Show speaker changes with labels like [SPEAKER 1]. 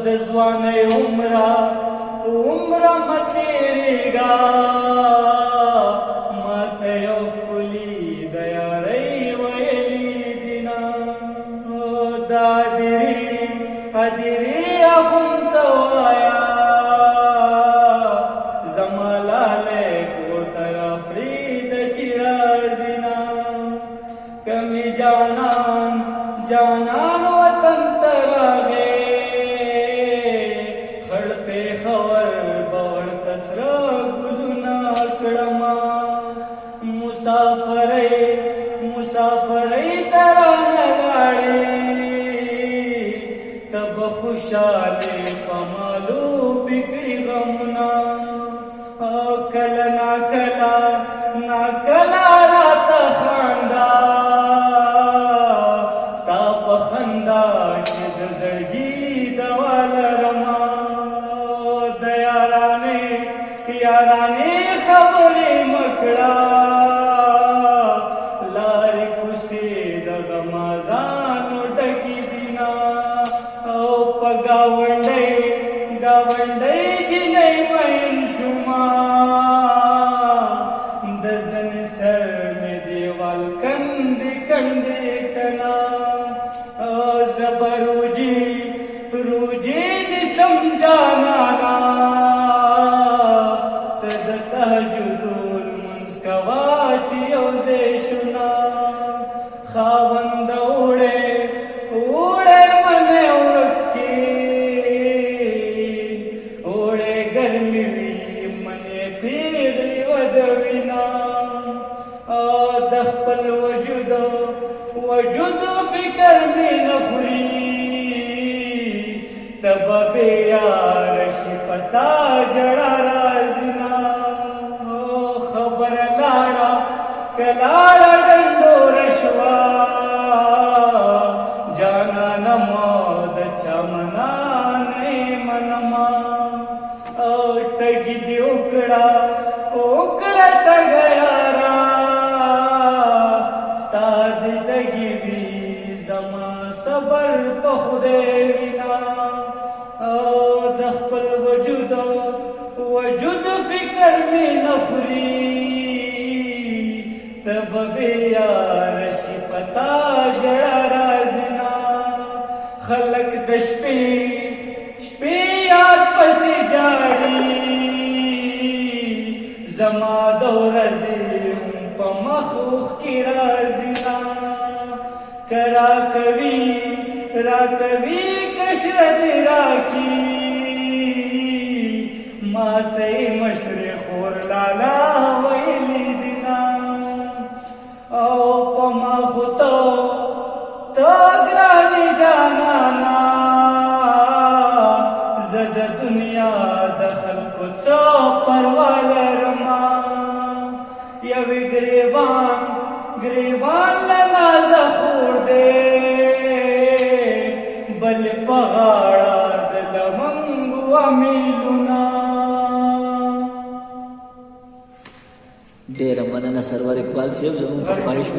[SPEAKER 1] د ځوانۍ عمره مه تېرېږه ماته یو ښکلي د یارۍ ویلي دینه دا هدیرې اخوند ته وایه زما لالی کور ته راپرېږده چې راځي نه که مې جانان وطن ته راغی خړ پېښور به ورته سره ګلونه کړمه مسافرۍ ته رانه لاړې ته به خوشحالې په مالو بکړي غمونه کله ناکله راته خندا ستا په خندا کې د زړګي دوا لرمه د یارانې خبرې مه کړه لارې کوڅې د غمازانو ډکې دي نه او په ګاونډۍ جنۍ مین شومه د زنې سر مې دیوال کندې کنا زه به روجې نیسم جانانا ته د تهجد لمونځ کوه چې یو ځای شو نه خاونده اوړی منی ورک کړي اوړی ګرمې وي منی پیغلې و د وینا د خپل وجود فکر مې نه خوري ته به بېیار شي په تا ژړا راځي نه خبره که لاړه ډنډوره شوه جانانه ما د چا منانۍ منمه ټګي دې وکړه ټګه یاره ستا دې ټګي وي زما صبر په خدای وینا د خپل وجود فکر مې نه خوري ته به بېیار شي په تا ژړا راځي نه خلک د شپې یار پسې جاړي زما د ورځې په مخ اوښکې راځي نه که راکوي کشره دې راکي ماته یې مشرې خور لالا ویلي دي نه او په ما خو ته ګرانې جانانا زه د دنیا د خلکو څه پروا لرمه یوې ګریوان له نازه خور دی بل په غاړه د لونګو امیلونه
[SPEAKER 2] ډېره مننه سرور اقبال صاحب زموږ په خواهش